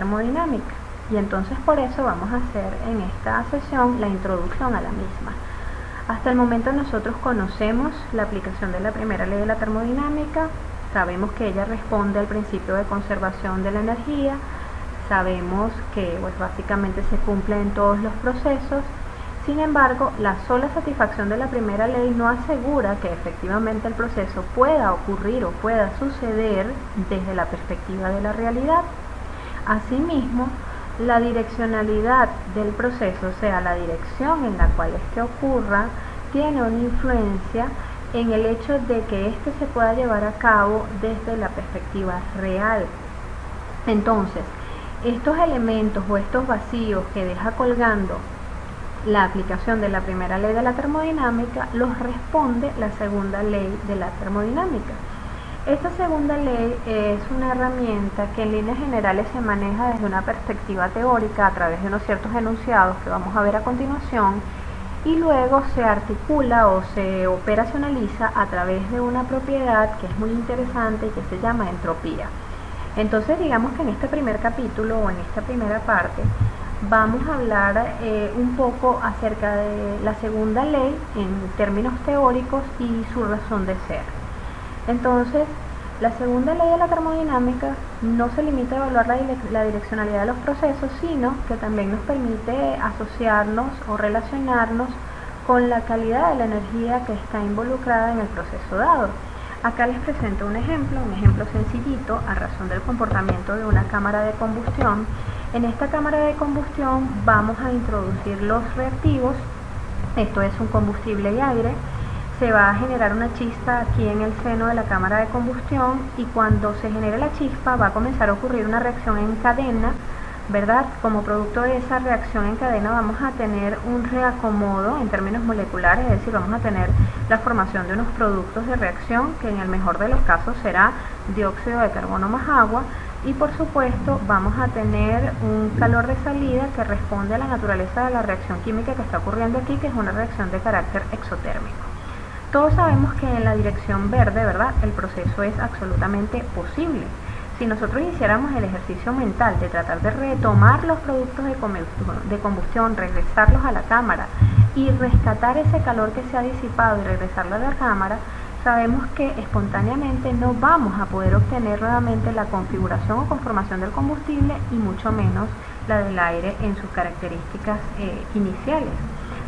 termodinámica. Y entonces por eso vamos a hacer en esta sesión la introducción a la misma. Hasta el momento nosotros conocemos la aplicación de la primera ley de la termodinámica, sabemos que ella responde al principio de conservación de la energía, sabemos que básicamente se cumple en todos los procesos. Sin embargo, la sola satisfacción de la primera ley no asegura que efectivamente el proceso pueda ocurrir o pueda suceder desde la perspectiva de la realidad. Asimismo, la direccionalidad del proceso, o sea, la dirección en la cual este ocurra, tiene una influencia en el hecho de que éste se pueda llevar a cabo desde la perspectiva real. Entonces, estos elementos o estos vacíos que deja colgando la aplicación de la primera ley de la termodinámica los responde la segunda ley de la termodinámica. Esta segunda ley es una herramienta que en líneas generales se maneja desde una perspectiva teórica a través de unos ciertos enunciados que vamos a ver a continuación, y luego se articula o se operacionaliza a través de una propiedad que es muy interesante y que se llama entropía. Entonces digamos que en este primer capítulo o en esta primera parte vamos a hablar un poco acerca de la segunda ley en términos teóricos y su razón de ser. Entonces, la segunda ley de la termodinámica no se limita a evaluar la direccionalidad de los procesos, sino que también nos permite asociarnos o relacionarnos con la calidad de la energía que está involucrada en el proceso dado. Acá les presento un ejemplo sencillito a razón del comportamiento de una cámara de combustión. En esta cámara de combustión vamos a introducir los reactivos, esto es un combustible y aire. Se va a generar una chispa aquí en el seno de la cámara de combustión, y cuando se genere la chispa va a comenzar a ocurrir una reacción en cadena, ¿verdad? Como producto de esa reacción en cadena vamos a tener un reacomodo en términos moleculares, es decir, vamos a tener la formación de unos productos de reacción que en el mejor de los casos será dióxido de carbono más agua, y por supuesto vamos a tener un calor de salida que responde a la naturaleza de la reacción química que está ocurriendo aquí, que es una reacción de carácter exotérmico. Todos sabemos que en la dirección verde, ¿verdad?, el proceso es absolutamente posible. Si nosotros hiciéramos el ejercicio mental de tratar de retomar los productos de combustión, regresarlos a la cámara y rescatar ese calor que se ha disipado y regresarlo a la cámara, sabemos que espontáneamente no vamos a poder obtener nuevamente la configuración o conformación del combustible y mucho menos la del aire en sus características iniciales.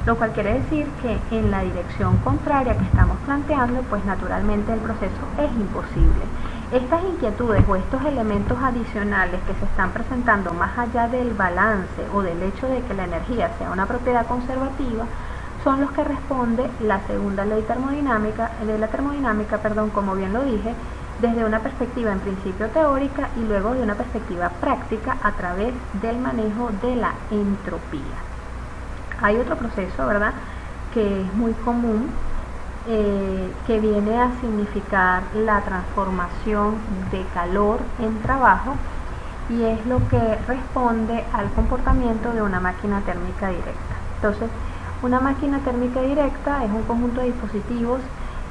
Lo cual quiere decir que en la dirección contraria que estamos planteando, pues naturalmente el proceso es imposible. Estas inquietudes o estos elementos adicionales que se están presentando más allá del balance o del hecho de que la energía sea una propiedad conservativa, son los que responde la segunda ley de la termodinámica, como bien lo dije, desde una perspectiva en principio teórica y luego de una perspectiva práctica a través del manejo de la entropía. Hay otro proceso, ¿verdad?, que es muy común, que viene a significar la transformación de calor en trabajo, y es lo que responde al comportamiento de una máquina térmica directa. Entonces, una máquina térmica directa es un conjunto de dispositivos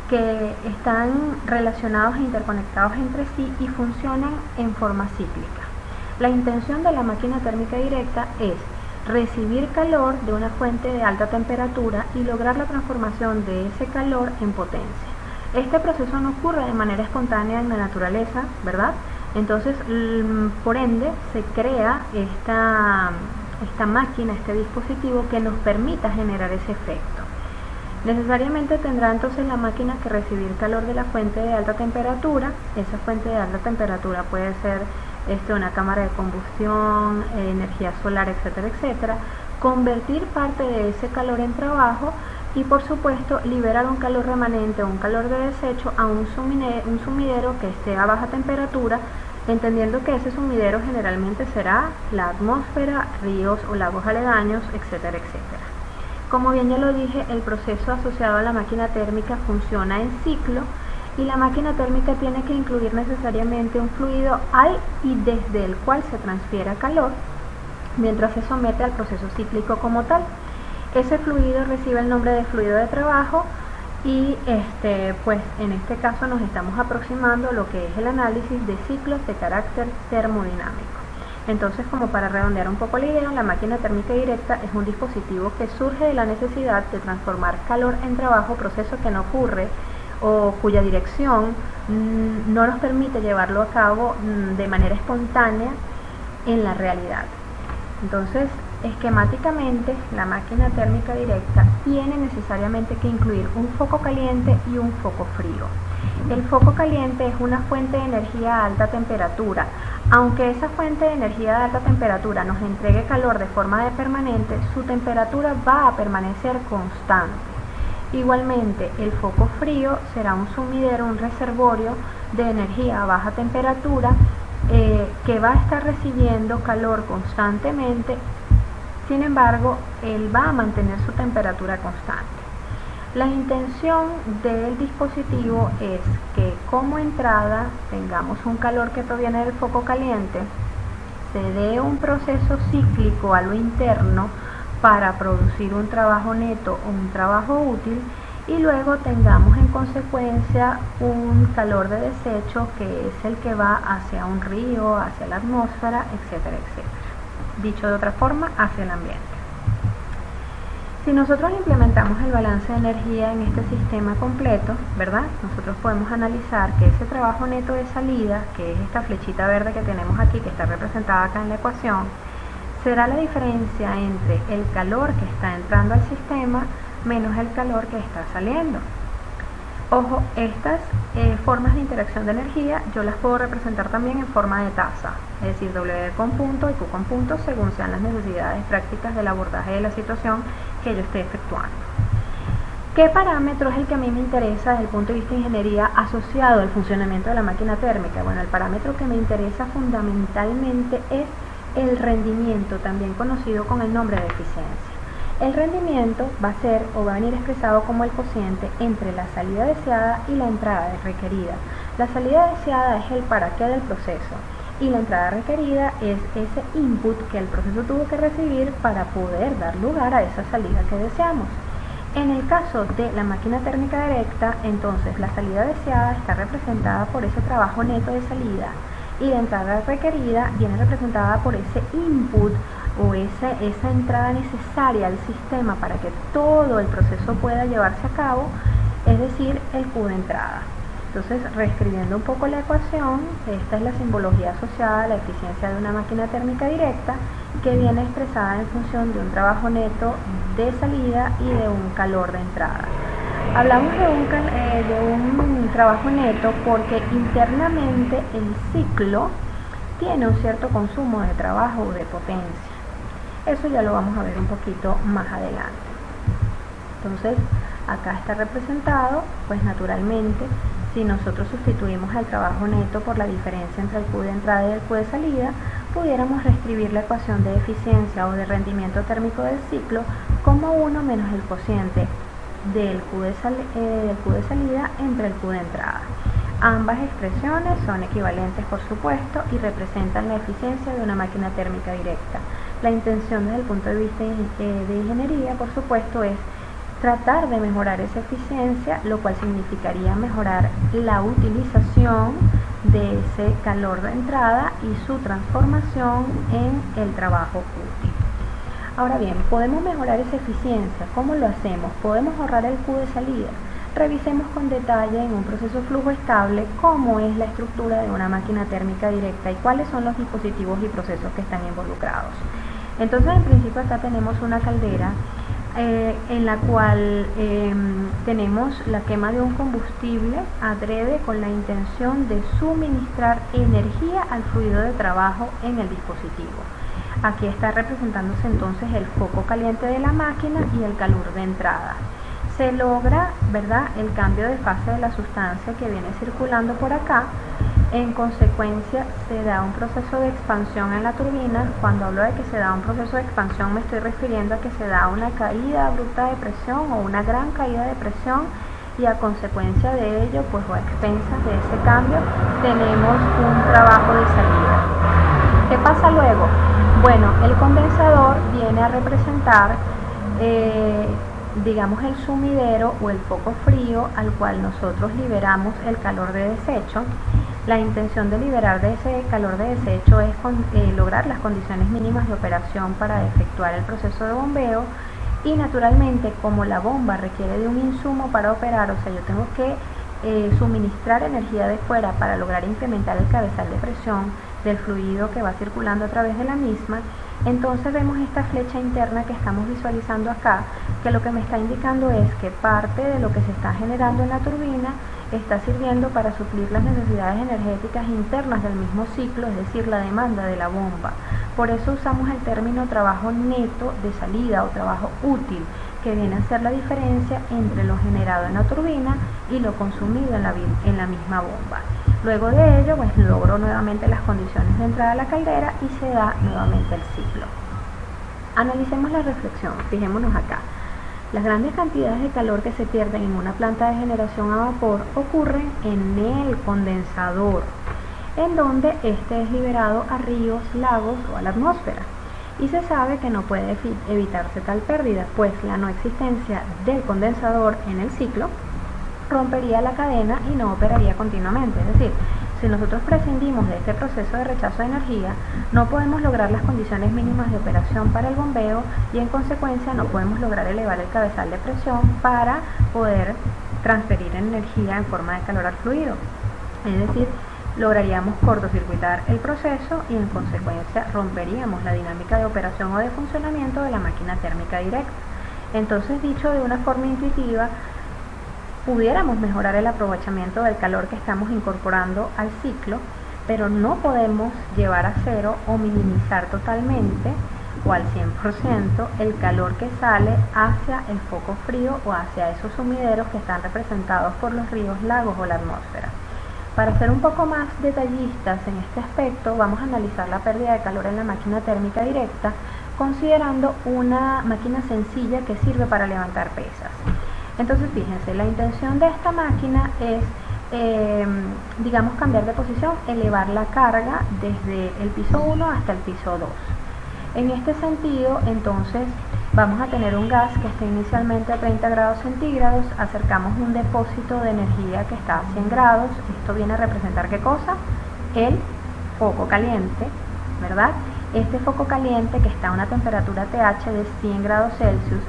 que están relacionados e interconectados entre sí y funcionan en forma cíclica. La intención de la máquina térmica directa es recibir calor de una fuente de alta temperatura y lograr la transformación de ese calor en potencia. Este proceso no ocurre de manera espontánea en la naturaleza, ¿verdad? Entonces, por ende, se crea esta máquina, este dispositivo que nos permita generar ese efecto. Necesariamente tendrá entonces la máquina que recibir calor de la fuente de alta temperatura. Esa fuente de alta temperatura puede ser una cámara de combustión, energía solar, etcétera, etcétera, convertir parte de ese calor en trabajo y por supuesto liberar un calor remanente o un calor de desecho a un sumidero que esté a baja temperatura, entendiendo que ese sumidero generalmente será la atmósfera, ríos o lagos aledaños, etcétera, etcétera. Como bien ya lo dije, el proceso asociado a la máquina térmica funciona en ciclo, y la máquina térmica tiene que incluir necesariamente un fluido al y desde el cual se transfiera calor mientras se somete al proceso cíclico como tal. Ese fluido recibe el nombre de fluido de trabajo y pues en este caso nos estamos aproximando a lo que es el análisis de ciclos de carácter termodinámico. Entonces, como para redondear un poco la idea, la máquina térmica directa es un dispositivo que surge de la necesidad de transformar calor en trabajo, proceso que no ocurre o cuya dirección no nos permite llevarlo a cabo de manera espontánea en la realidad. Entonces, esquemáticamente, la máquina térmica directa tiene necesariamente que incluir un foco caliente y un foco frío. El foco caliente es una fuente de energía a alta temperatura. Aunque esa fuente de energía de alta temperatura nos entregue calor de forma permanente, su temperatura va a permanecer constante. Igualmente, el foco frío será un sumidero, un reservorio de energía a baja temperatura que va a estar recibiendo calor constantemente. Sin embargo, él va a mantener su temperatura constante. La intención del dispositivo es que como entrada tengamos un calor que proviene del foco caliente, se dé un proceso cíclico a lo interno para producir un trabajo neto o un trabajo útil, y luego tengamos en consecuencia un calor de desecho que es el que va hacia un río, hacia la atmósfera, etcétera, etcétera. Dicho de otra forma, hacia el ambiente. Si nosotros implementamos el balance de energía en este sistema completo, ¿verdad? Nosotros podemos analizar que ese trabajo neto de salida, que es esta flechita verde que tenemos aquí, que está representada acá en la ecuación, será la diferencia entre el calor que está entrando al sistema menos el calor que está saliendo. Ojo, estas formas de interacción de energía yo las puedo representar también en forma de tasa, es decir, W con punto y Q con punto según sean las necesidades prácticas del abordaje de la situación que yo esté efectuando. ¿Qué parámetro es el que a mí me interesa desde el punto de vista de ingeniería asociado al funcionamiento de la máquina térmica? Bueno, el parámetro que me interesa fundamentalmente es el rendimiento, también conocido con el nombre de eficiencia. El rendimiento va a ser o va a venir expresado como el cociente entre la salida deseada y la entrada requerida. La salida deseada es el para qué del proceso y la entrada requerida es ese input que el proceso tuvo que recibir para poder dar lugar a esa salida que deseamos. En el caso de la máquina térmica directa, entonces la salida deseada está representada por ese trabajo neto de salida y la entrada requerida viene representada por ese input o esa entrada necesaria al sistema para que todo el proceso pueda llevarse a cabo, es decir, el Q de entrada. Entonces, reescribiendo un poco la ecuación, esta es la simbología asociada a la eficiencia de una máquina térmica directa, que viene expresada en función de un trabajo neto de salida y de un calor de entrada. Hablamos de un trabajo neto porque internamente el ciclo tiene un cierto consumo de trabajo o de potencia. Eso ya lo vamos a ver un poquito más adelante. Entonces, acá está representado, pues naturalmente, si nosotros sustituimos el trabajo neto por la diferencia entre el Q de entrada y el Q de salida, pudiéramos reescribir la ecuación de eficiencia o de rendimiento térmico del ciclo como 1 menos el cociente del Q de salida entre el Q de entrada. Ambas expresiones son equivalentes, por supuesto, y representan la eficiencia de una máquina térmica directa. La intención desde el punto de vista de ingeniería, por supuesto, es tratar de mejorar esa eficiencia, lo cual significaría mejorar la utilización de ese calor de entrada y su transformación en el trabajo útil. Ahora bien, ¿podemos mejorar esa eficiencia? ¿Cómo lo hacemos? ¿Podemos ahorrar el Q de salida? Revisemos con detalle en un proceso flujo estable cómo es la estructura de una máquina térmica directa y cuáles son los dispositivos y procesos que están involucrados. Entonces, en principio, acá tenemos una caldera en la cual tenemos la quema de un combustible adrede con la intención de suministrar energía al fluido de trabajo en el dispositivo. Aquí está representándose entonces el foco caliente de la máquina y el calor de entrada. Se logra, ¿verdad?, el cambio de fase de la sustancia que viene circulando por acá. En consecuencia, se da un proceso de expansión en la turbina. Cuando hablo de que se da un proceso de expansión, me estoy refiriendo a que se da una caída abrupta de presión o una gran caída de presión, y a consecuencia de ello, pues o a expensas de ese cambio, tenemos un trabajo de salida. ¿Qué pasa luego? Bueno, el condensador viene a representar digamos el sumidero o el foco frío al cual nosotros liberamos el calor de desecho. La intención de liberar de ese calor de desecho es lograr las condiciones mínimas de operación para efectuar el proceso de bombeo, y naturalmente, como la bomba requiere de un insumo para operar, o sea, yo tengo que suministrar energía de fuera para lograr incrementar el cabezal de presión del fluido que va circulando a través de la misma. Entonces vemos esta flecha interna que estamos visualizando acá, que lo que me está indicando es que parte de lo que se está generando en la turbina está sirviendo para suplir las necesidades energéticas internas del mismo ciclo, es decir, la demanda de la bomba. Por eso usamos el término trabajo neto de salida o trabajo útil, que viene a ser la diferencia entre lo generado en la turbina y lo consumido en la misma bomba. Luego de ello, pues logro nuevamente las condiciones de entrada a la caldera y se da nuevamente el ciclo. Analicemos la reflexión, fijémonos acá. Las grandes cantidades de calor que se pierden en una planta de generación a vapor ocurren en el condensador, en donde este es liberado a ríos, lagos o a la atmósfera. Y se sabe que no puede evitarse tal pérdida, pues la no existencia del condensador en el ciclo rompería la cadena y no operaría continuamente. Es decir, si nosotros prescindimos de este proceso de rechazo de energía, no podemos lograr las condiciones mínimas de operación para el bombeo y en consecuencia no podemos lograr elevar el cabezal de presión para poder transferir energía en forma de calor al fluido. Es decir, lograríamos cortocircuitar el proceso y en consecuencia romperíamos la dinámica de operación o de funcionamiento de la máquina térmica directa. Entonces, dicho de una forma intuitiva, pudiéramos mejorar el aprovechamiento del calor que estamos incorporando al ciclo, pero no podemos llevar a cero o minimizar totalmente o al 100% el calor que sale hacia el foco frío o hacia esos sumideros que están representados por los ríos, lagos o la atmósfera. Para ser un poco más detallistas en este aspecto, vamos a analizar la pérdida de calor en la máquina térmica directa, considerando una máquina sencilla que sirve para levantar pesas. Entonces, fíjense, la intención de esta máquina es, digamos, cambiar de posición, elevar la carga desde el piso 1 hasta el piso 2. En este sentido, entonces, vamos a tener un gas que está inicialmente a 30 grados centígrados, acercamos un depósito de energía que está a 100 grados, esto viene a representar ¿qué cosa? El foco caliente, ¿verdad? Este foco caliente, que está a una temperatura TH de 100 grados Celsius,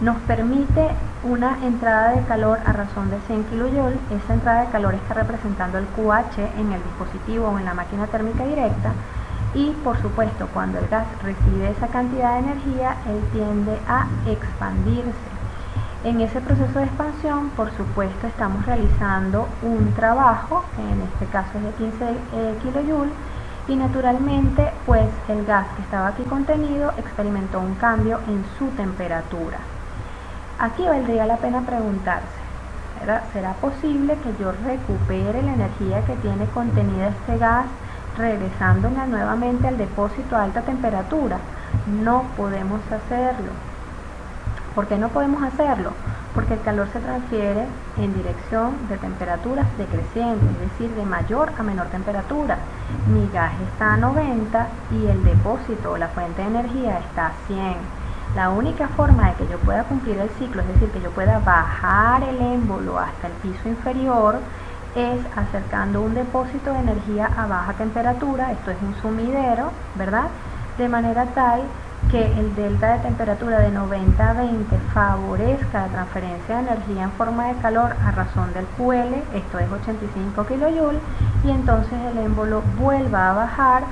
nos permite una entrada de calor a razón de 100 kJ. Esa entrada de calor está representando el QH en el dispositivo o en la máquina térmica directa, y por supuesto cuando el gas recibe esa cantidad de energía, él tiende a expandirse. En ese proceso de expansión, por supuesto, estamos realizando un trabajo, que en este caso es de 15 kJ, y naturalmente pues el gas que estaba aquí contenido experimentó un cambio en su temperatura. Aquí valdría la pena preguntarse, ¿verdad? ¿Será posible que yo recupere la energía que tiene contenida este gas regresándola nuevamente al depósito a alta temperatura? No podemos hacerlo. ¿Por qué no podemos hacerlo? Porque el calor se transfiere en dirección de temperaturas decrecientes, es decir, de mayor a menor temperatura. Mi gas está a 90 y el depósito o la fuente de energía está a 100. La única forma de que yo pueda cumplir el ciclo, es decir, que yo pueda bajar el émbolo hasta el piso inferior, es acercando un depósito de energía a baja temperatura, esto es un sumidero, ¿verdad? De manera tal que el delta de temperatura de 90 a 20 favorezca la transferencia de energía en forma de calor a razón del QL, esto es 85 kJ, y entonces el émbolo vuelva a bajar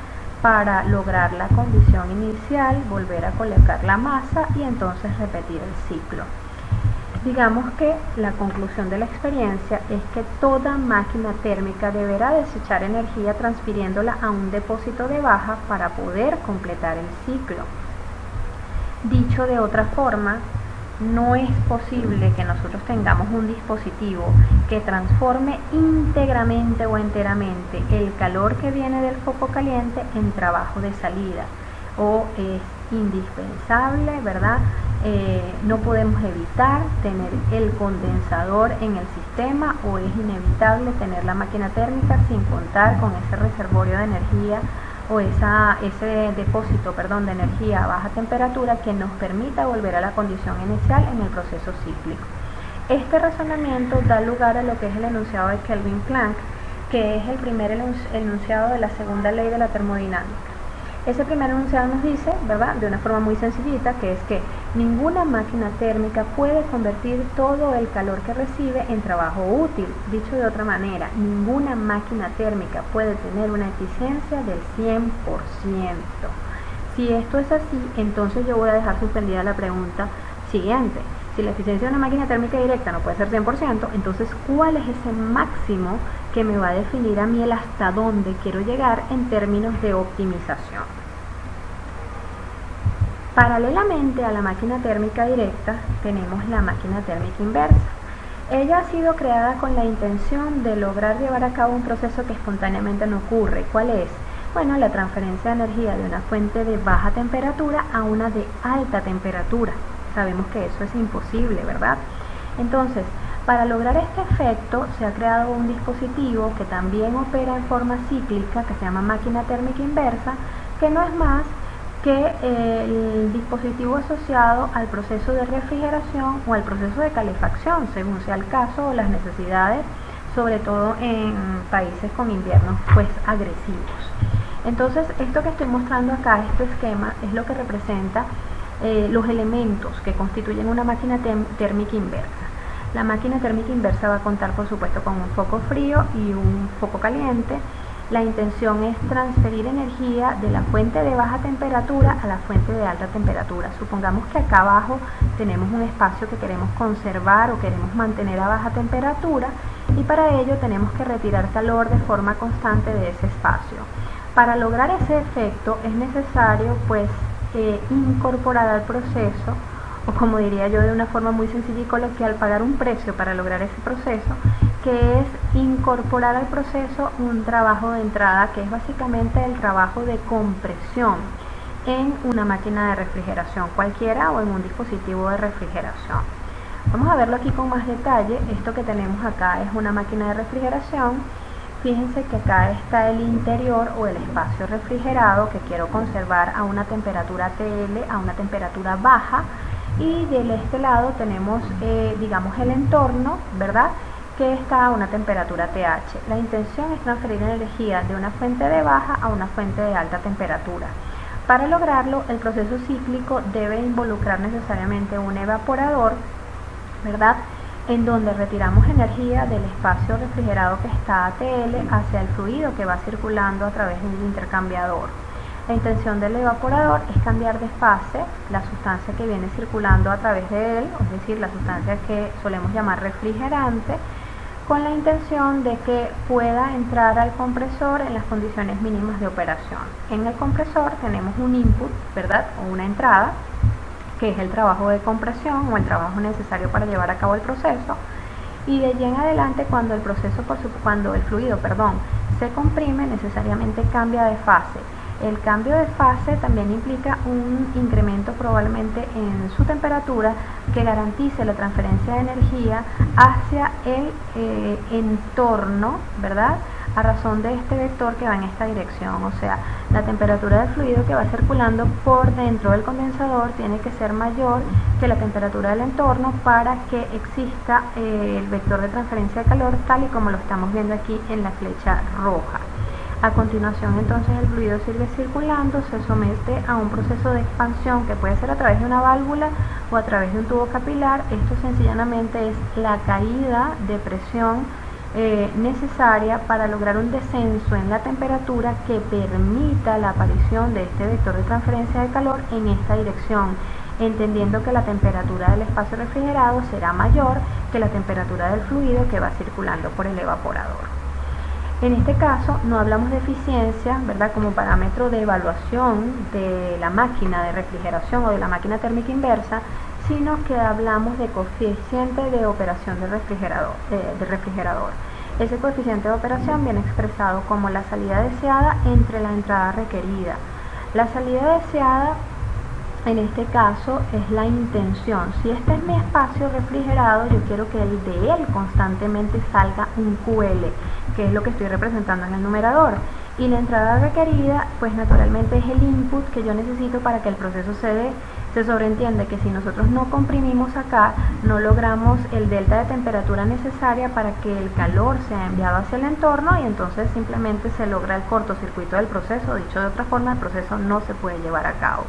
para lograr la condición inicial, volver a colocar la masa y entonces repetir el ciclo. Digamos que la conclusión de la experiencia es que toda máquina térmica deberá desechar energía transfiriéndola a un depósito de baja para poder completar el ciclo. Dicho de otra forma, no es posible que nosotros tengamos un dispositivo que transforme íntegramente o enteramente el calor que viene del foco caliente en trabajo de salida, o es indispensable, ¿verdad? No podemos evitar tener el condensador en el sistema, o es inevitable tener la máquina térmica sin contar con ese reservorio de energía o ese depósito de energía a baja temperatura que nos permita volver a la condición inicial en el proceso cíclico. Este razonamiento da lugar a lo que es el enunciado de Kelvin Planck, que es el primer enunciado de la segunda ley de la termodinámica. Ese primer enunciado nos dice, ¿verdad?, de una forma muy sencillita, que es que ninguna máquina térmica puede convertir todo el calor que recibe en trabajo útil. Dicho de otra manera, ninguna máquina térmica puede tener una eficiencia del 100%. Si esto es así, entonces yo voy a dejar suspendida la pregunta siguiente. Si la eficiencia de una máquina térmica directa no puede ser 100%, entonces ¿cuál es ese máximo que me va a definir a mí el hasta dónde quiero llegar en términos de optimización? Paralelamente a la máquina térmica directa, tenemos la máquina térmica inversa. Ella ha sido creada con la intención de lograr llevar a cabo un proceso que espontáneamente no ocurre. ¿Cuál es? Bueno, la transferencia de energía de una fuente de baja temperatura a una de alta temperatura. Sabemos que eso es imposible, ¿verdad? Entonces, para lograr este efecto se ha creado un dispositivo que también opera en forma cíclica, que se llama máquina térmica inversa, que no es más que el dispositivo asociado al proceso de refrigeración o al proceso de calefacción, según sea el caso o las necesidades, sobre todo en países con inviernos pues agresivos. Entonces, esto que estoy mostrando acá, este esquema, es lo que representa los elementos que constituyen una máquina térmica inversa. La máquina térmica inversa va a contar, por supuesto, con un foco frío y un foco caliente. La intención es transferir energía de la fuente de baja temperatura a la fuente de alta temperatura. Supongamos que acá abajo tenemos un espacio que queremos conservar o queremos mantener a baja temperatura, y para ello tenemos que retirar calor de forma constante de ese espacio. Para lograr ese efecto es necesario pues incorporar al proceso, o como diría yo de una forma muy sencilla y coloquial, pagar un precio para lograr ese proceso, que es incorporar al proceso un trabajo de entrada, que es básicamente el trabajo de compresión en una máquina de refrigeración cualquiera o en un dispositivo de refrigeración. Vamos a verlo aquí con más detalle. Esto que tenemos acá es una máquina de refrigeración. Fíjense que acá está el interior o el espacio refrigerado que quiero conservar a una temperatura TL, a una temperatura baja, y de este lado tenemos digamos el entorno, ¿verdad?, que está a una temperatura TH. La intención es transferir energía de una fuente de baja a una fuente de alta temperatura. Para lograrlo, el proceso cíclico debe involucrar necesariamente un evaporador, ¿verdad?, en donde retiramos energía del espacio refrigerado que está a TL hacia el fluido que va circulando a través del intercambiador. La intención del evaporador es cambiar de fase la sustancia que viene circulando a través de él, es decir, la sustancia que solemos llamar refrigerante, con la intención de que pueda entrar al compresor en las condiciones mínimas de operación. En el compresor tenemos un input, ¿verdad?, o una entrada, que es el trabajo de compresión o el trabajo necesario para llevar a cabo el proceso, y de allí en adelante cuando el fluido se comprime, necesariamente cambia de fase. El cambio de fase también implica un incremento probablemente en su temperatura que garantice la transferencia de energía hacia el entorno, ¿verdad?, a razón de este vector que va en esta dirección. O sea, la temperatura del fluido que va circulando por dentro del condensador tiene que ser mayor que la temperatura del entorno para que exista el vector de transferencia de calor tal y como lo estamos viendo aquí en la flecha roja. A continuación, entonces, el fluido sigue circulando, se somete a un proceso de expansión que puede ser a través de una válvula o a través de un tubo capilar. Esto sencillamente es la caída de presión necesaria para lograr un descenso en la temperatura que permita la aparición de este vector de transferencia de calor en esta dirección, entendiendo que la temperatura del espacio refrigerado será mayor que la temperatura del fluido que va circulando por el evaporador. En este caso no hablamos de eficiencia, ¿verdad?, como parámetro de evaluación de la máquina de refrigeración o de la máquina térmica inversa, sino que hablamos de coeficiente de operación del refrigerador. Ese coeficiente de operación viene expresado como la salida deseada entre la entrada requerida. La salida deseada en este caso es la intención. Si este es mi espacio refrigerado, yo quiero que de él constantemente salga un QL, que es lo que estoy representando en el numerador. Y la entrada requerida, pues naturalmente es el input que yo necesito para que el proceso se dé. Se sobreentiende que si nosotros no comprimimos acá, no logramos el delta de temperatura necesaria para que el calor sea enviado hacia el entorno, y entonces simplemente se logra el cortocircuito del proceso. Dicho de otra forma, el proceso no se puede llevar a cabo.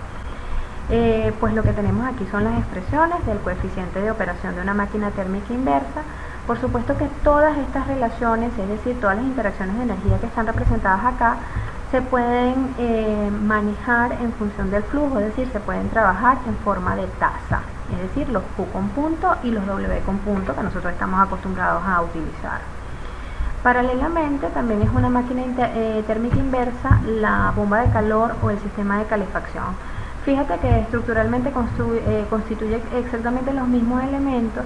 Pues lo que tenemos aquí son las expresiones del coeficiente de operación de una máquina térmica inversa. Por supuesto que todas estas relaciones, es decir, todas las interacciones de energía que están representadas acá, se pueden manejar en función del flujo, es decir, se pueden trabajar en forma de tasa, es decir, los Q con punto y los W con punto que nosotros estamos acostumbrados a utilizar. Paralelamente, también es una máquina térmica inversa la bomba de calor o el sistema de calefacción. Fíjate que estructuralmente constituye exactamente los mismos elementos.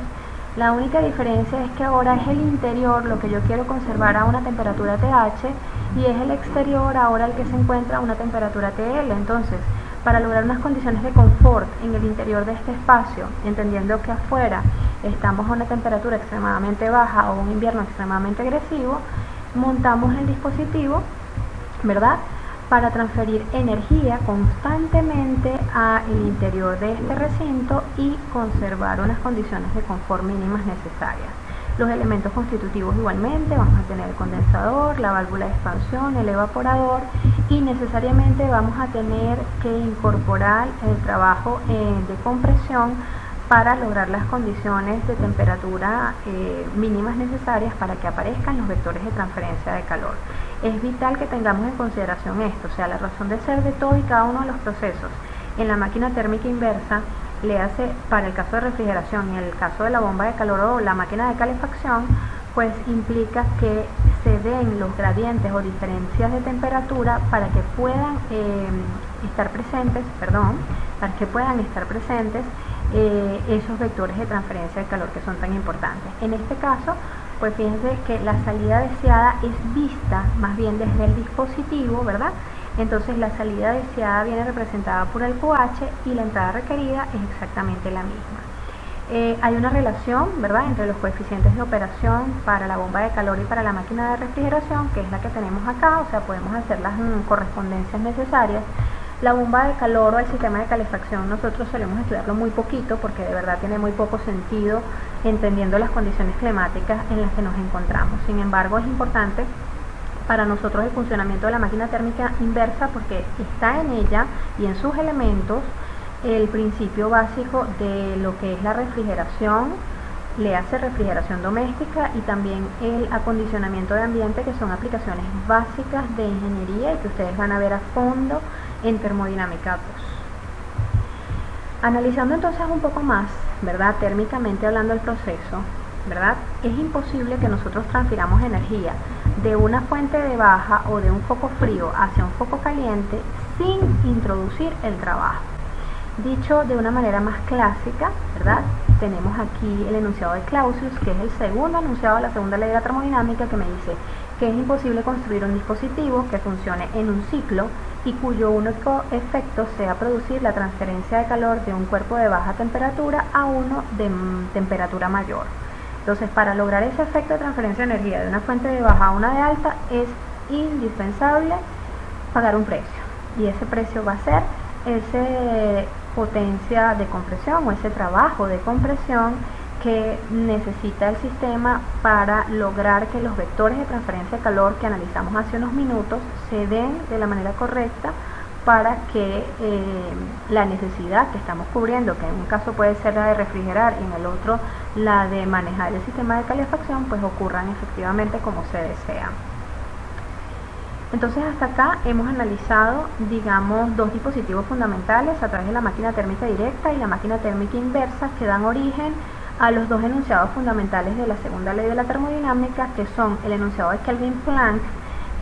La única diferencia es que ahora es el interior lo que yo quiero conservar a una temperatura TH, y es el exterior ahora el que se encuentra a una temperatura TL. Entonces, para lograr unas condiciones de confort en el interior de este espacio, entendiendo que afuera estamos a una temperatura extremadamente baja o un invierno extremadamente agresivo, montamos el dispositivo, ¿verdad?, para transferir energía constantemente al interior de este recinto y conservar unas condiciones de confort mínimas necesarias. Los elementos constitutivos igualmente, vamos a tener el condensador, la válvula de expansión, el evaporador, y necesariamente vamos a tener que incorporar el trabajo de compresión para lograr las condiciones de temperatura mínimas necesarias para que aparezcan los vectores de transferencia de calor. Es vital que tengamos en consideración esto, o sea, la razón de ser de todo y cada uno de los procesos. En la máquina térmica inversa, le hace para el caso de refrigeración y en el caso de la bomba de calor o la máquina de calefacción, pues implica que se den los gradientes o diferencias de temperatura para que puedan estar presentes, esos vectores de transferencia de calor que son tan importantes. En este caso, pues fíjense que la salida deseada es vista más bien desde el dispositivo, ¿verdad? Entonces la salida deseada viene representada por el QH y la entrada requerida es exactamente la misma. Hay una relación, ¿verdad?, entre los coeficientes de operación para la bomba de calor y para la máquina de refrigeración, que es la que tenemos acá, o sea, podemos hacer las correspondencias necesarias. La bomba de calor o el sistema de calefacción nosotros solemos estudiarlo muy poquito porque de verdad tiene muy poco sentido entendiendo las condiciones climáticas en las que nos encontramos. Sin embargo, es importante para nosotros el funcionamiento de la máquina térmica inversa porque está en ella y en sus elementos el principio básico de lo que es la refrigeración, le hace refrigeración doméstica y también el acondicionamiento de ambiente, que son aplicaciones básicas de ingeniería y que ustedes van a ver a fondo en termodinámica 2. Analizando entonces un poco más, ¿verdad?, térmicamente hablando del proceso, ¿verdad?, es imposible que nosotros transfiramos energía de una fuente de baja o de un foco frío hacia un foco caliente sin introducir el trabajo. Dicho de una manera más clásica, ¿verdad?, tenemos aquí el enunciado de Clausius, que es el segundo enunciado de la segunda ley de la termodinámica, que me dice que es imposible construir un dispositivo que funcione en un ciclo y cuyo único efecto sea producir la transferencia de calor de un cuerpo de baja temperatura a uno de temperatura mayor. Entonces, para lograr ese efecto de transferencia de energía de una fuente de baja a una de alta, es indispensable pagar un precio, y ese precio va a ser esa potencia de compresión o ese trabajo de compresión que necesita el sistema para lograr que los vectores de transferencia de calor que analizamos hace unos minutos se den de la manera correcta para que la necesidad que estamos cubriendo, que en un caso puede ser la de refrigerar y en el otro la de manejar el sistema de calefacción, pues ocurran efectivamente como se desea. Entonces hasta acá hemos analizado, digamos, dos dispositivos fundamentales a través de la máquina térmica directa y la máquina térmica inversa, que dan origen a los dos enunciados fundamentales de la segunda ley de la termodinámica, que son el enunciado de Kelvin-Planck,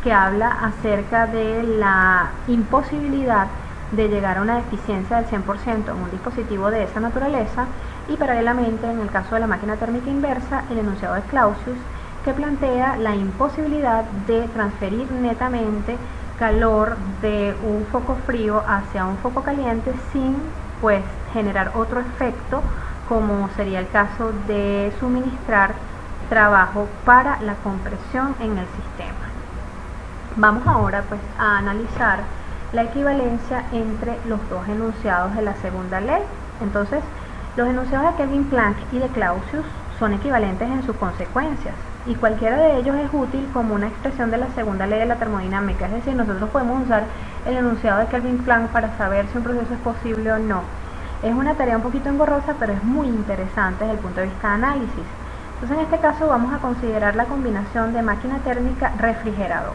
que habla acerca de la imposibilidad de llegar a una eficiencia del 100% en un dispositivo de esa naturaleza, y paralelamente, en el caso de la máquina térmica inversa, el enunciado de Clausius, que plantea la imposibilidad de transferir netamente calor de un foco frío hacia un foco caliente sin pues generar otro efecto, como sería el caso de suministrar trabajo para la compresión en el sistema. Vamos ahora pues a analizar la equivalencia entre los dos enunciados de la segunda ley. Entonces, los enunciados de Kelvin Planck y de Clausius son equivalentes en sus consecuencias y cualquiera de ellos es útil como una expresión de la segunda ley de la termodinámica. Es decir, nosotros podemos usar el enunciado de Kelvin Planck para saber si un proceso es posible o no. Es una tarea un poquito engorrosa, pero es muy interesante desde el punto de vista de análisis. Entonces, en este caso vamos a considerar la combinación de máquina térmica refrigerador,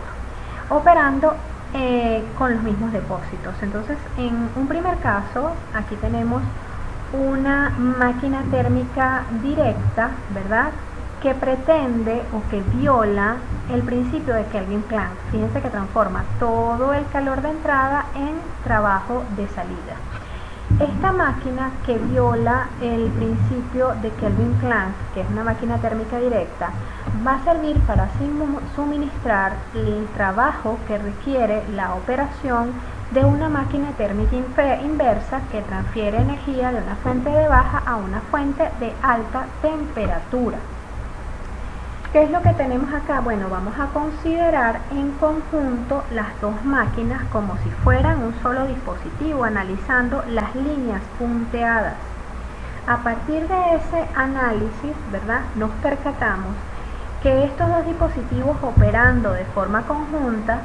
operando con los mismos depósitos. Entonces, en un primer caso, aquí tenemos una máquina térmica directa, ¿verdad?, que pretende o que viola el principio de Kelvin Planck. Fíjense que transforma todo el calor de entrada en trabajo de salida. Esta máquina que viola el principio de Kelvin Planck, que es una máquina térmica directa, va a servir para suministrar el trabajo que requiere la operación de una máquina térmica inversa que transfiere energía de una fuente de baja a una fuente de alta temperatura. ¿Qué es lo que tenemos acá? Bueno, vamos a considerar en conjunto las dos máquinas como si fueran un solo dispositivo, analizando las líneas punteadas. A partir de ese análisis, ¿verdad?, nos percatamos que estos dos dispositivos operando de forma conjunta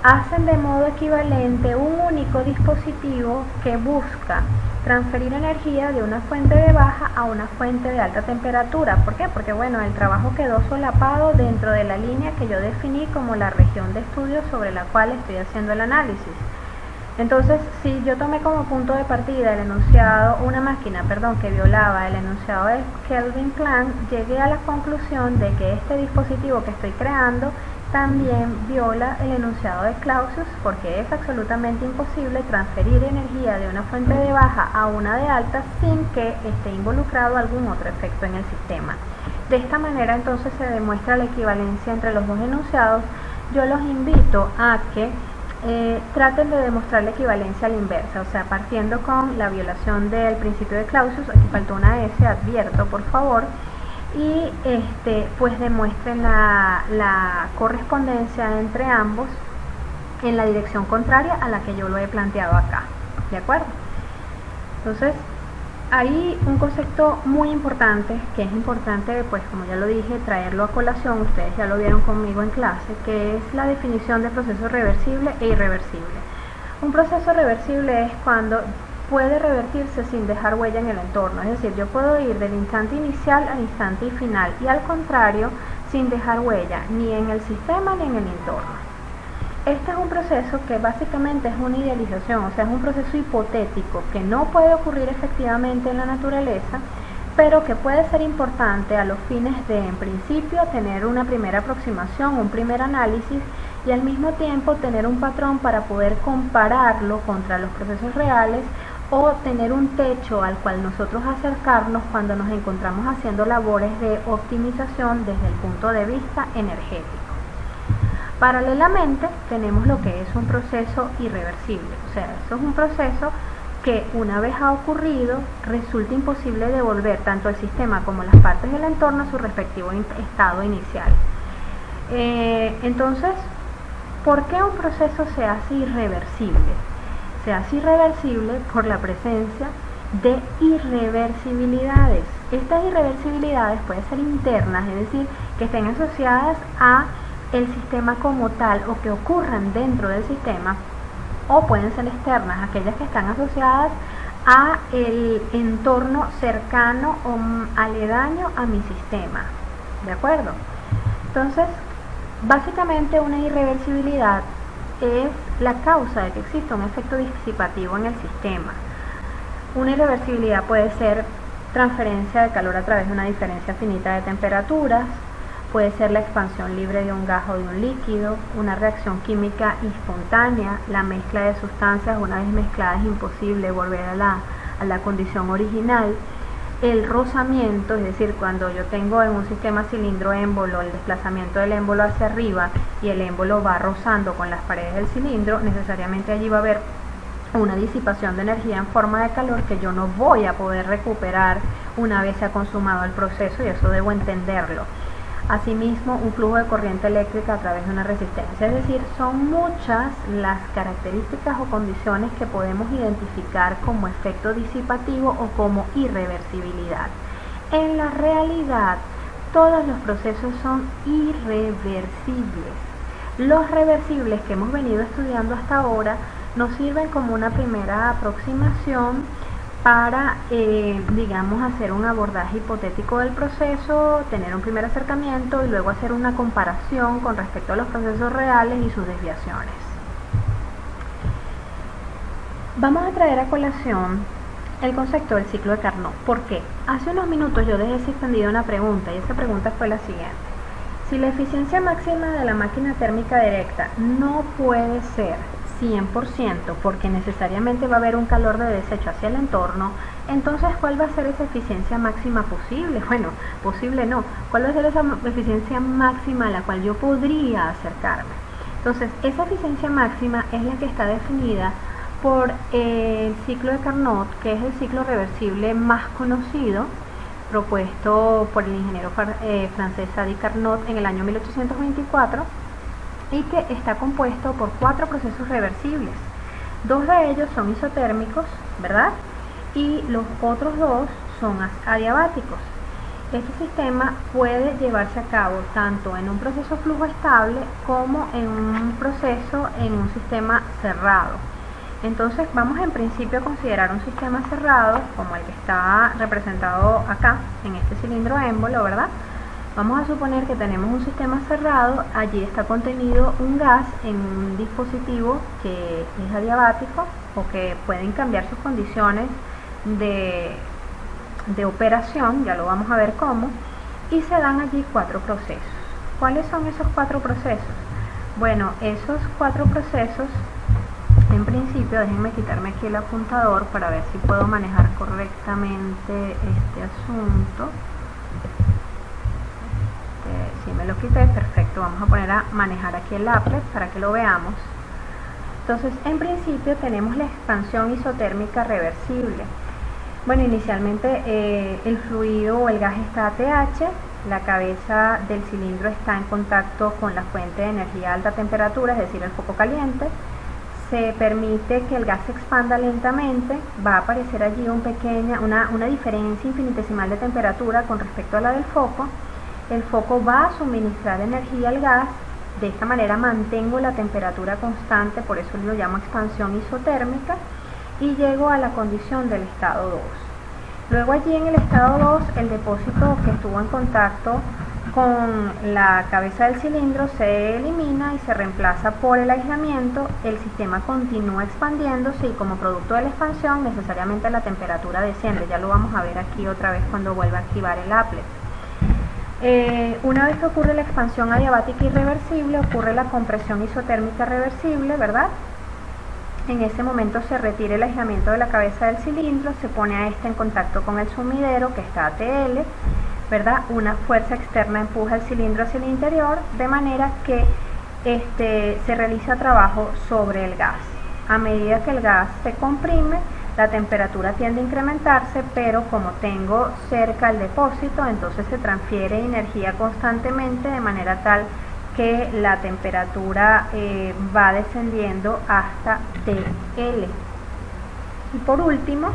hacen de modo equivalente un único dispositivo que busca transferir energía de una fuente de baja a una fuente de alta temperatura. ¿Por qué? Porque bueno, el trabajo quedó solapado dentro de la línea que yo definí como la región de estudio sobre la cual estoy haciendo el análisis. Entonces, si yo tomé como punto de partida el enunciado, una máquina, que violaba el enunciado de Kelvin Planck, llegué a la conclusión de que este dispositivo que estoy creando también viola el enunciado de Clausius, porque es absolutamente imposible transferir energía de una fuente de baja a una de alta sin que esté involucrado algún otro efecto en el sistema. De esta manera entonces se demuestra la equivalencia entre los dos enunciados. Yo los invito a que traten de demostrar la equivalencia a la inversa, o sea, partiendo con la violación del principio de Clausius. Aquí faltó una S, advierto por favor, y pues demuestren la correspondencia entre ambos en la dirección contraria a la que yo lo he planteado acá, ¿de acuerdo? Entonces, hay un concepto muy importante, que es importante, pues como ya lo dije, traerlo a colación. Ustedes ya lo vieron conmigo en clase, que es la definición de proceso reversible e irreversible. Un proceso reversible es cuando puede revertirse sin dejar huella en el entorno, es decir, yo puedo ir del instante inicial al instante final y al contrario, sin dejar huella ni en el sistema ni en el entorno. Este es un proceso que básicamente es una idealización, o sea, es un proceso hipotético que no puede ocurrir efectivamente en la naturaleza, pero que puede ser importante a los fines de, en principio, tener una primera aproximación, un primer análisis, y al mismo tiempo tener un patrón para poder compararlo contra los procesos reales o tener un techo al cual nosotros acercarnos cuando nos encontramos haciendo labores de optimización desde el punto de vista energético. Paralelamente tenemos lo que es un proceso irreversible, o sea, eso es un proceso que una vez ha ocurrido resulta imposible devolver tanto el sistema como las partes del entorno a su respectivo estado inicial. Entonces, ¿por qué un proceso se hace irreversible? Se hace irreversible por la presencia de irreversibilidades. Estas irreversibilidades pueden ser internas, es decir, que estén asociadas a el sistema como tal o que ocurran dentro del sistema, o pueden ser externas, aquellas que están asociadas a el entorno cercano o aledaño a mi sistema, ¿de acuerdo? Entonces, básicamente una irreversibilidad es la causa de que exista un efecto disipativo en el sistema. Una irreversibilidad puede ser transferencia de calor a través de una diferencia finita de temperaturas, puede ser la expansión libre de un gas o de un líquido, una reacción química espontánea, la mezcla de sustancias una vez mezcladas es imposible volver a la condición original, el rozamiento, es decir, cuando yo tengo en un sistema cilindro-émbolo el desplazamiento del émbolo hacia arriba y el émbolo va rozando con las paredes del cilindro, necesariamente allí va a haber una disipación de energía en forma de calor que yo no voy a poder recuperar una vez se ha consumado el proceso, y eso debo entenderlo. Asimismo, un flujo de corriente eléctrica a través de una resistencia. Es decir, son muchas las características o condiciones que podemos identificar como efecto disipativo o como irreversibilidad. En la realidad, todos los procesos son irreversibles. Los reversibles que hemos venido estudiando hasta ahora nos sirven como una primera aproximación para, digamos, hacer un abordaje hipotético del proceso, tener un primer acercamiento y luego hacer una comparación con respecto a los procesos reales y sus desviaciones. Vamos a traer a colación el concepto del ciclo de Carnot. ¿Por qué? Hace unos minutos yo dejé suspendida una pregunta y esa pregunta fue la siguiente. Si la eficiencia máxima de la máquina térmica directa no puede ser 100% porque necesariamente va a haber un calor de desecho hacia el entorno, entonces ¿cuál va a ser esa eficiencia máxima posible? Bueno, posible no. ¿Cuál va a ser esa eficiencia máxima a la cual yo podría acercarme? Entonces, esa eficiencia máxima es la que está definida por el ciclo de Carnot, que es el ciclo reversible más conocido, propuesto por el ingeniero francés Sadi Carnot en el año 1824, y que está compuesto por 4 procesos reversibles. 2 de ellos son isotérmicos, ¿verdad? Y los otros 2 son adiabáticos. Este sistema puede llevarse a cabo tanto en un proceso flujo estable como en un proceso en un sistema cerrado. Entonces vamos en principio a considerar un sistema cerrado como el que está representado acá en este cilindro émbolo, ¿verdad? Vamos a suponer que tenemos un sistema cerrado, allí está contenido un gas en un dispositivo que es adiabático o que pueden cambiar sus condiciones de operación, ya lo vamos a ver cómo, y se dan allí 4 procesos. ¿Cuáles son esos 4 procesos? Bueno, esos 4 procesos, en principio, déjenme quitarme aquí el apuntador para ver si puedo manejar correctamente este asunto. Si me lo quité, perfecto, vamos a poner a manejar aquí el applet para que lo veamos. Entonces, en principio tenemos la expansión isotérmica reversible. Bueno, inicialmente el fluido o el gas está a TH, la cabeza del cilindro está en contacto con la fuente de energía a alta temperatura, es decir, el foco caliente. Se permite que el gas se expanda lentamente, va a aparecer allí una diferencia infinitesimal de temperatura con respecto a la del foco. El foco va a suministrar energía al gas, de esta manera mantengo la temperatura constante, por eso lo llamo expansión isotérmica, y llego a la condición del estado 2. Luego allí en el estado 2, el depósito que estuvo en contacto con la cabeza del cilindro se elimina y se reemplaza por el aislamiento. El sistema continúa expandiéndose y como producto de la expansión necesariamente la temperatura desciende. Ya lo vamos a ver aquí otra vez cuando vuelva a activar el applet. Una vez que ocurre la expansión adiabática irreversible, ocurre la compresión isotérmica reversible, ¿verdad? En ese momento se retira el aislamiento de la cabeza del cilindro, se pone a este en contacto con el sumidero que está a TL, ¿verdad? Una fuerza externa empuja el cilindro hacia el interior, de manera que se realiza trabajo sobre el gas. A medida que el gas se comprime, la temperatura tiende a incrementarse, pero como tengo cerca el depósito, entonces se transfiere energía constantemente de manera tal que la temperatura va descendiendo hasta TL. Y por último,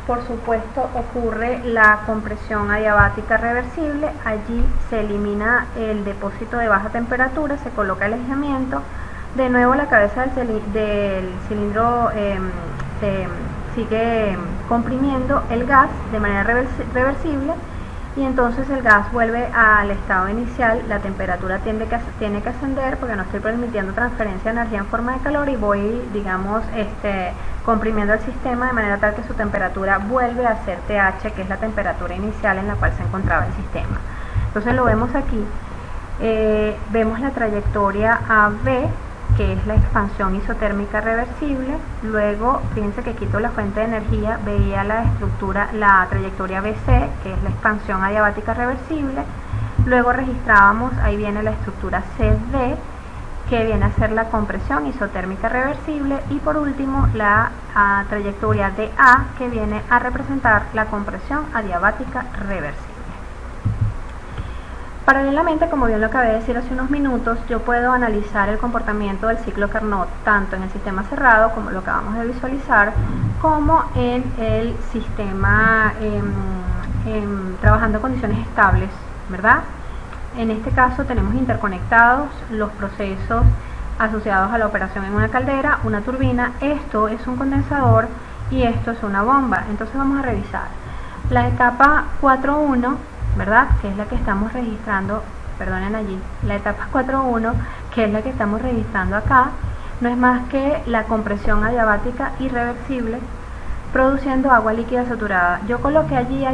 por supuesto, ocurre la compresión adiabática reversible. Allí se elimina el depósito de baja temperatura, se coloca el aislamiento. De nuevo la cabeza del cilindro sigue comprimiendo el gas de manera reversible y entonces el gas vuelve al estado inicial. La temperatura tiene que ascender porque no estoy permitiendo transferencia de energía en forma de calor y voy, digamos, comprimiendo el sistema de manera tal que su temperatura vuelve a ser TH, que es la temperatura inicial en la cual se encontraba el sistema. Entonces lo vemos aquí, vemos la trayectoria AB, que es la expansión isotérmica reversible. Luego, fíjense que quito la fuente de energía, veía la trayectoria BC, que es la expansión adiabática reversible. Luego registrábamos, ahí viene la estructura CD, que viene a ser la compresión isotérmica reversible. Y por último, la trayectoria DA, que viene a representar la compresión adiabática reversible. Paralelamente, como bien lo acabé de decir hace unos minutos, yo puedo analizar el comportamiento del ciclo Carnot tanto en el sistema cerrado, como lo acabamos de visualizar, como en el sistema trabajando en condiciones estables, ¿verdad? En este caso tenemos interconectados los procesos asociados a la operación en una caldera, una turbina, esto es un condensador y esto es una bomba. Entonces vamos a revisar la etapa 4.1, ¿verdad? Que es la que estamos registrando, perdonen allí, la etapa 4.1, que es la que estamos registrando acá, no es más que la compresión adiabática irreversible produciendo agua líquida saturada. Yo coloqué allí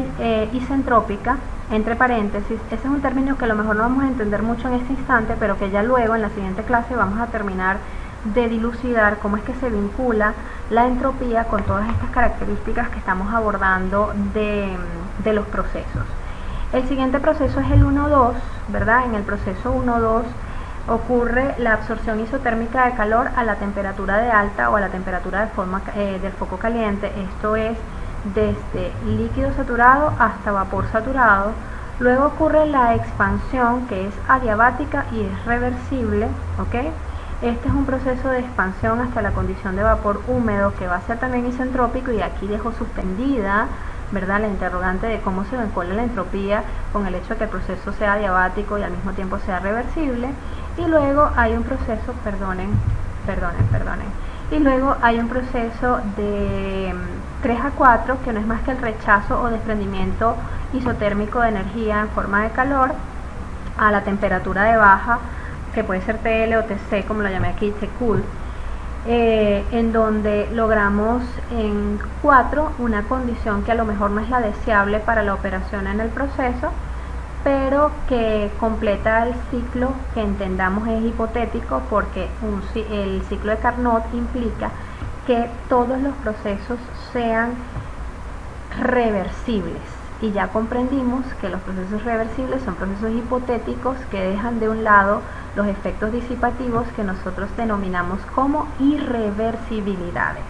isentrópica, entre paréntesis, ese es un término que a lo mejor no vamos a entender mucho en este instante, pero que ya luego en la siguiente clase vamos a terminar de dilucidar cómo es que se vincula la entropía con todas estas características que estamos abordando de los procesos. El siguiente proceso es el 1.2, ¿verdad? En el proceso 1.2 ocurre la absorción isotérmica de calor a la temperatura de alta o a la temperatura del foco caliente, esto es desde líquido saturado hasta vapor saturado. Luego ocurre la expansión, que es adiabática y es reversible, ¿ok? Este es un proceso de expansión hasta la condición de vapor húmedo que va a ser también isentrópico, y aquí dejo suspendida, ¿verdad?, la interrogante de cómo se vincula la entropía con el hecho de que el proceso sea adiabático y al mismo tiempo sea reversible. Y luego hay un proceso, y luego hay un proceso de 3 a 4, que no es más que el rechazo o desprendimiento isotérmico de energía en forma de calor a la temperatura de baja, que puede ser TL o TC, como lo llamé aquí, T-cool, en donde logramos en 4 una condición que a lo mejor no es la deseable para la operación en el proceso, pero que completa el ciclo que entendamos es hipotético, porque el ciclo de Carnot implica que todos los procesos sean reversibles, y ya comprendimos que los procesos reversibles son procesos hipotéticos que dejan de un lado los efectos disipativos que nosotros denominamos como irreversibilidades.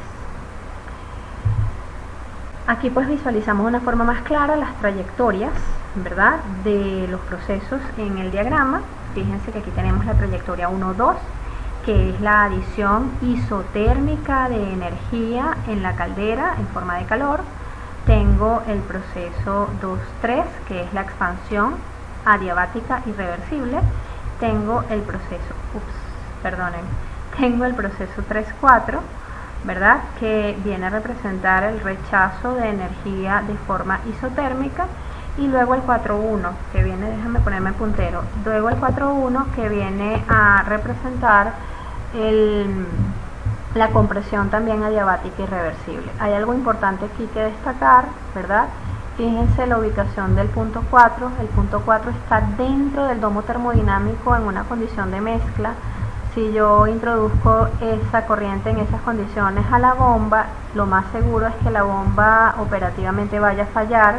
Aquí pues visualizamos de una forma más clara las trayectorias, ¿verdad?, de los procesos en el diagrama. Fíjense que aquí tenemos la trayectoria 1.2, que es la adición isotérmica de energía en la caldera en forma de calor. Tengo el proceso 2.3, que es la expansión adiabática irreversible. Tengo el proceso, tengo el proceso 3.4, ¿verdad?, que viene a representar el rechazo de energía de forma isotérmica. Y luego el 4.1, que viene, déjame ponerme el puntero, luego el 4.1 que viene a representar la compresión también adiabática irreversible. Hay algo importante aquí que destacar, ¿verdad? Fíjense la ubicación del punto 4. El punto 4 está dentro del domo termodinámico en una condición de mezcla. Si yo introduzco esa corriente en esas condiciones a la bomba, lo más seguro es que la bomba operativamente vaya a fallar,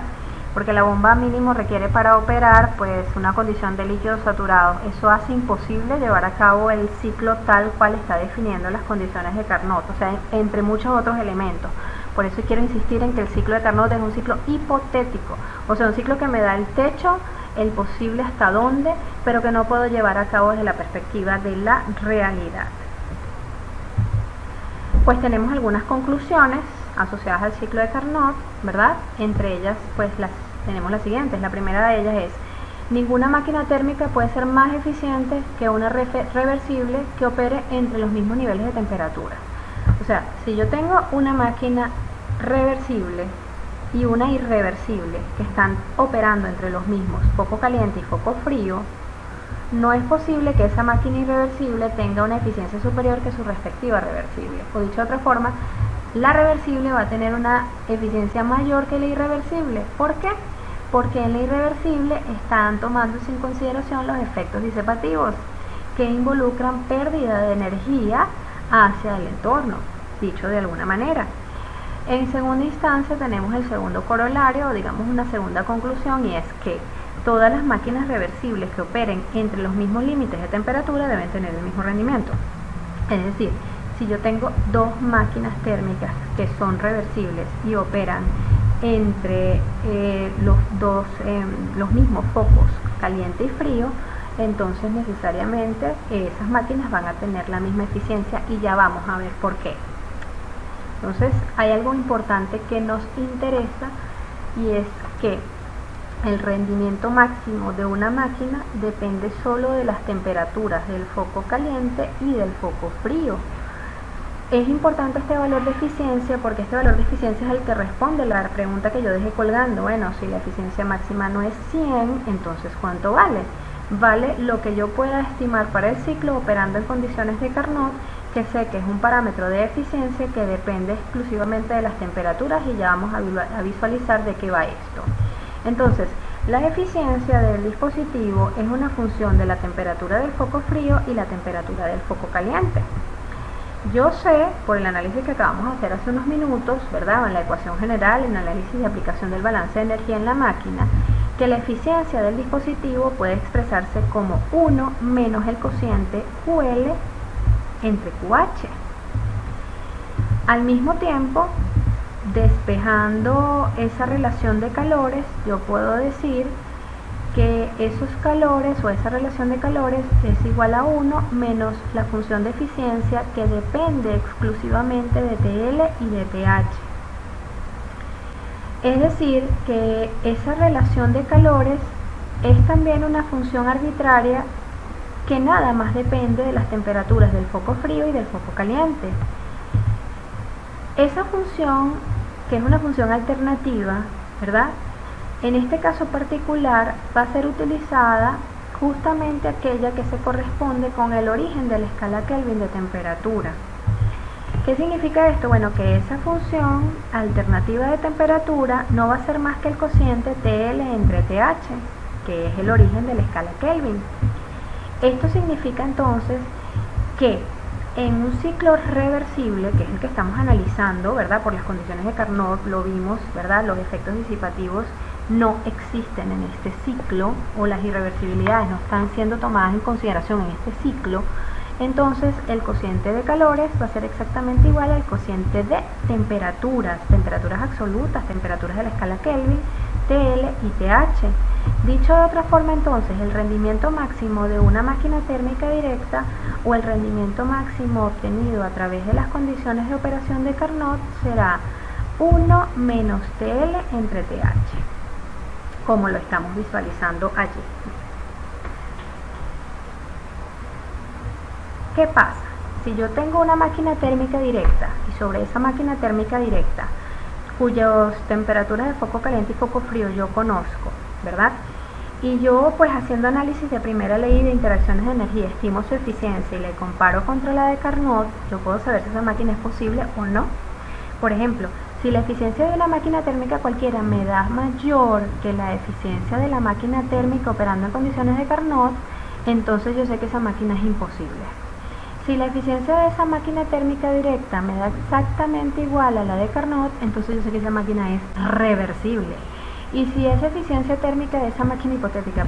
porque la bomba mínimo requiere para operar pues una condición de líquido saturado. Eso hace imposible llevar a cabo el ciclo tal cual está definiendo las condiciones de Carnot, o sea, entre muchos otros elementos. Por eso quiero insistir en que el ciclo de Carnot es un ciclo hipotético, o sea, un ciclo que me da el techo, el posible hasta dónde, pero que no puedo llevar a cabo desde la perspectiva de la realidad. Pues tenemos algunas conclusiones asociadas al ciclo de Carnot, ¿verdad? Entre ellas, pues tenemos las siguientes. La primera de ellas es: ninguna máquina térmica puede ser más eficiente que una reversible que opere entre los mismos niveles de temperatura. O sea, si yo tengo una máquina reversible y una irreversible que están operando entre los mismos foco caliente y foco frío, no es posible que esa máquina irreversible tenga una eficiencia superior que su respectiva reversible. O dicho de otra forma, la reversible va a tener una eficiencia mayor que la irreversible. ¿Por qué? Porque en la irreversible están tomándose en consideración los efectos disipativos que involucran pérdida de energía hacia el entorno, dicho de alguna manera. En segunda instancia tenemos el segundo corolario, o digamos una segunda conclusión, y es que todas las máquinas reversibles que operen entre los mismos límites de temperatura deben tener el mismo rendimiento. Es decir, si yo tengo dos máquinas térmicas que son reversibles y operan entre los mismos focos caliente y frío, entonces necesariamente esas máquinas van a tener la misma eficiencia y ya vamos a ver por qué. Entonces hay algo importante que nos interesa y es que el rendimiento máximo de una máquina depende solo de las temperaturas del foco caliente y del foco frío. Es importante este valor de eficiencia porque este valor de eficiencia es el que responde a la pregunta que yo dejé colgando. Bueno, si la eficiencia máxima no es 100, entonces ¿cuánto vale? Vale lo que yo pueda estimar para el ciclo operando en condiciones de Carnot, que sé que es un parámetro de eficiencia que depende exclusivamente de las temperaturas, y ya vamos a visualizar de qué va esto. Entonces, la eficiencia del dispositivo es una función de la temperatura del foco frío y la temperatura del foco caliente. Yo sé, por el análisis que acabamos de hacer hace unos minutos, ¿verdad?, en la ecuación general, en el análisis de aplicación del balance de energía en la máquina, que la eficiencia del dispositivo puede expresarse como 1 menos el cociente QL entre QH. Al mismo tiempo, despejando esa relación de calores, yo puedo decir que esos calores o esa relación de calores es igual a 1 menos la función de eficiencia, que depende exclusivamente de TL y de TH. Es decir, que esa relación de calores es también una función arbitraria que nada más depende de las temperaturas del foco frío y del foco caliente. Esa función, que es una función alternativa, ¿verdad?, en este caso particular va a ser utilizada justamente aquella que se corresponde con el origen de la escala Kelvin de temperatura. ¿Qué significa esto? Bueno, que esa función alternativa de temperatura no va a ser más que el cociente TL entre TH, que es el origen de la escala Kelvin. Esto significa entonces que en un ciclo reversible, que es el que estamos analizando, ¿verdad?, por las condiciones de Carnot, lo vimos, ¿verdad?, los efectos disipativos no existen en este ciclo, o las irreversibilidades no están siendo tomadas en consideración en este ciclo. Entonces el cociente de calores va a ser exactamente igual al cociente de temperaturas absolutas, temperaturas de la escala Kelvin, TL y TH. Dicho de otra forma, entonces, el rendimiento máximo de una máquina térmica directa o el rendimiento máximo obtenido a través de las condiciones de operación de Carnot será 1 menos TL entre TH, como lo estamos visualizando allí. ¿Qué pasa? Si yo tengo una máquina térmica directa y sobre esa máquina térmica directa cuyas temperaturas de foco caliente y foco frío yo conozco, ¿verdad?, y yo, pues, haciendo análisis de primera ley de interacciones de energía, estimo su eficiencia y le comparo contra la de Carnot, yo puedo saber si esa máquina es posible o no. Por ejemplo, si la eficiencia de una máquina térmica cualquiera me da mayor que la eficiencia de la máquina térmica operando en condiciones de Carnot, entonces yo sé que esa máquina es imposible. Si la eficiencia de esa máquina térmica directa me da exactamente igual a la de Carnot, entonces yo sé que esa máquina es reversible. Y si esa eficiencia térmica de esa máquina hipotética,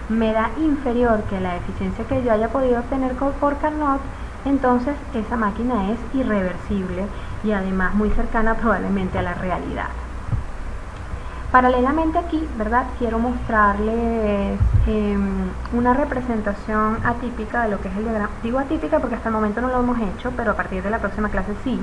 me da inferior que la eficiencia que yo haya podido obtener por Carnot, entonces esa máquina es irreversible y además muy cercana probablemente a la realidad. Paralelamente aquí, ¿verdad?, quiero mostrarles una representación atípica de lo que es el diagrama. Digo atípica porque hasta el momento no lo hemos hecho, pero a partir de la próxima clase sí,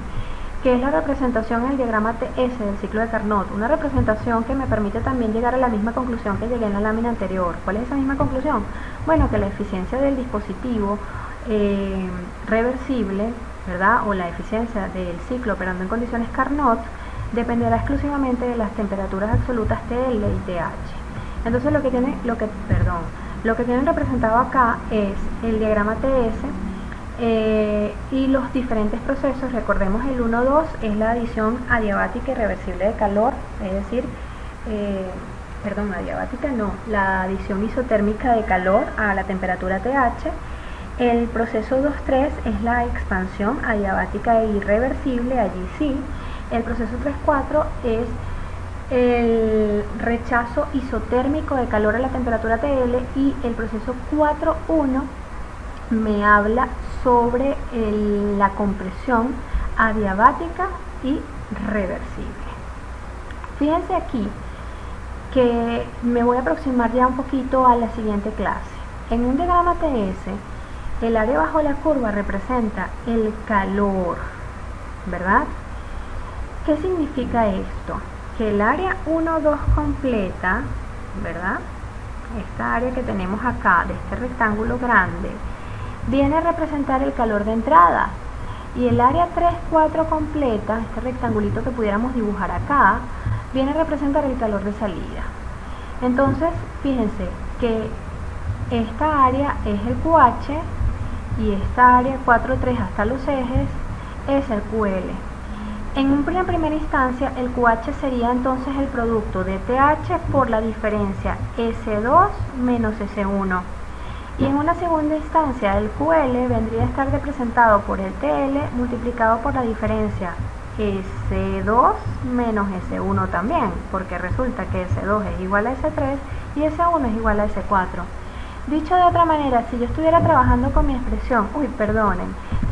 que es la representación en el diagrama TS del ciclo de Carnot, una representación que me permite también llegar a la misma conclusión que llegué en la lámina anterior. ¿Cuál es esa misma conclusión? Bueno, que la eficiencia del dispositivo reversible, ¿verdad?, o la eficiencia del ciclo operando en condiciones Carnot dependerá exclusivamente de las temperaturas absolutas TL y TH. Entonces lo que tienen representado acá es el diagrama TS y los diferentes procesos. Recordemos, el 1-2 es la adición adiabática irreversible de calor, es decir, la adición isotérmica de calor a la temperatura TH. El proceso 2-3 es la expansión adiabática e irreversible, allí sí. El proceso 3-4 es el rechazo isotérmico de calor a la temperatura TL, y el proceso 4-1 me habla sobre la compresión adiabática y reversible. Fíjense aquí que me voy a aproximar ya un poquito a la siguiente clase. En un diagrama TS, el área bajo la curva representa el calor, ¿verdad? ¿Qué significa esto? Que el área 1, 2 completa, ¿verdad? Esta área que tenemos acá, de este rectángulo grande, viene a representar el calor de entrada. Y el área 3, 4 completa, este rectangulito que pudiéramos dibujar acá, viene a representar el calor de salida. Entonces, fíjense que esta área es el QH y esta área 4, 3 hasta los ejes es el QL. En una primera instancia, el QH sería entonces el producto de TH por la diferencia S2 menos S1. Y en una segunda instancia, el QL vendría a estar representado por el TL multiplicado por la diferencia S2 menos S1 también, porque resulta que S2 es igual a S3 y S1 es igual a S4. Dicho de otra manera, si yo estuviera trabajando con mi expresión,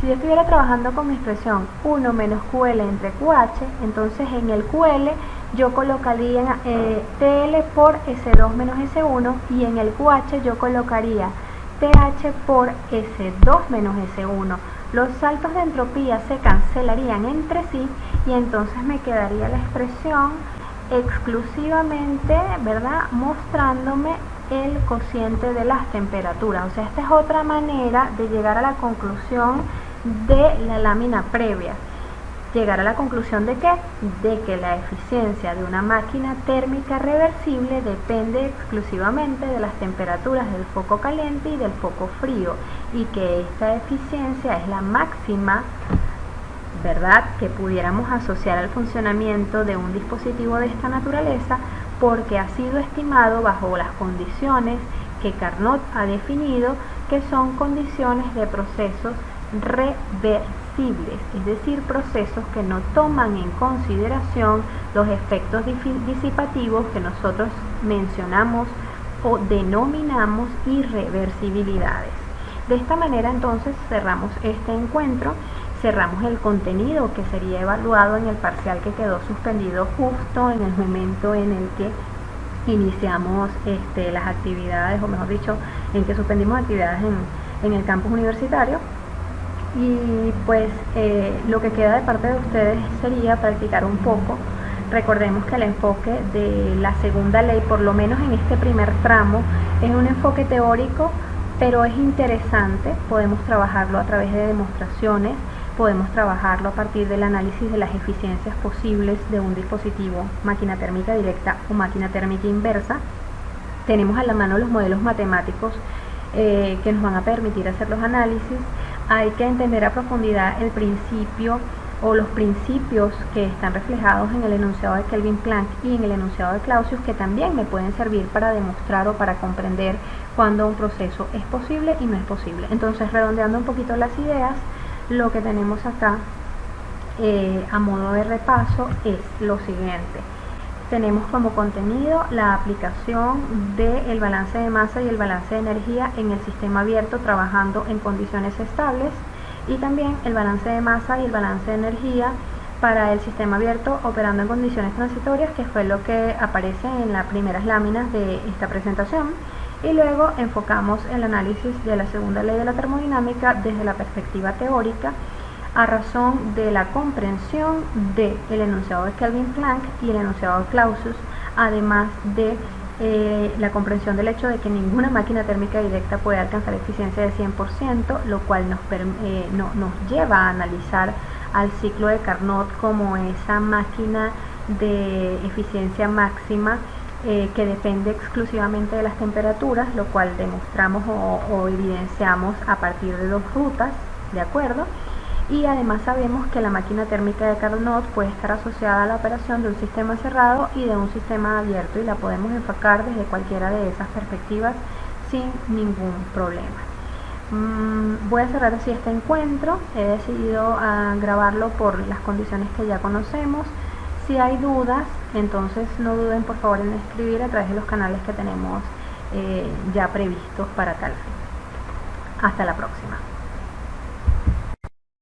si yo estuviera trabajando con mi expresión 1 menos QL entre QH, entonces en el QL yo colocaría TL por S2 menos S1 y en el QH yo colocaría TH por S2 menos S1. Los saltos de entropía se cancelarían entre sí y entonces me quedaría la expresión exclusivamente, ¿verdad?, mostrándome el cociente de las temperaturas. O sea, esta es otra manera de llegar a la conclusión de la lámina previa. Llegar a la conclusión de ¿qué? De que la eficiencia de una máquina térmica reversible depende exclusivamente de las temperaturas del foco caliente y del foco frío, y que esta eficiencia es la máxima, ¿verdad?, que pudiéramos asociar al funcionamiento de un dispositivo de esta naturaleza, porque ha sido estimado bajo las condiciones que Carnot ha definido, que son condiciones de procesos reversibles, es decir, procesos que no toman en consideración los efectos disipativos que nosotros mencionamos o denominamos irreversibilidades. De esta manera entonces cerramos este encuentro, cerramos el contenido que sería evaluado en el parcial que quedó suspendido justo en el momento en el que iniciamos las actividades, o mejor dicho, en que suspendimos actividades en el campus universitario. Y pues lo que queda de parte de ustedes sería practicar un poco. Recordemos que el enfoque de la segunda ley, por lo menos en este primer tramo, es un enfoque teórico, pero es interesante. Podemos trabajarlo a través de demostraciones, podemos trabajarlo a partir del análisis de las eficiencias posibles de un dispositivo máquina térmica directa o máquina térmica inversa. Tenemos a la mano los modelos matemáticos que nos van a permitir hacer los análisis. Hay que entender a profundidad el principio o los principios que están reflejados en el enunciado de Kelvin-Planck y en el enunciado de Clausius, que también me pueden servir para demostrar o para comprender cuándo un proceso es posible y no es posible. Entonces, redondeando un poquito las ideas, lo que tenemos acá a modo de repaso es lo siguiente. Tenemos como contenido la aplicación del balance de masa y el balance de energía en el sistema abierto trabajando en condiciones estables, y también el balance de masa y el balance de energía para el sistema abierto operando en condiciones transitorias, que fue lo que aparece en las primeras láminas de esta presentación. Y luego enfocamos el análisis de la segunda ley de la termodinámica desde la perspectiva teórica, a razón de la comprensión del enunciado de Kelvin-Planck y el enunciado de Clausius, además de la comprensión del hecho de que ninguna máquina térmica directa puede alcanzar eficiencia de 100%, lo cual nos lleva a analizar al ciclo de Carnot como esa máquina de eficiencia máxima que depende exclusivamente de las temperaturas, lo cual demostramos o evidenciamos a partir de dos rutas, ¿de acuerdo? Y además sabemos que la máquina térmica de Carnot puede estar asociada a la operación de un sistema cerrado y de un sistema abierto, y la podemos enfocar desde cualquiera de esas perspectivas sin ningún problema. Voy a cerrar así este encuentro. He decidido grabarlo por las condiciones que ya conocemos. Si hay dudas, entonces no duden por favor en escribir a través de los canales que tenemos ya previstos para tal fin. Hasta la próxima.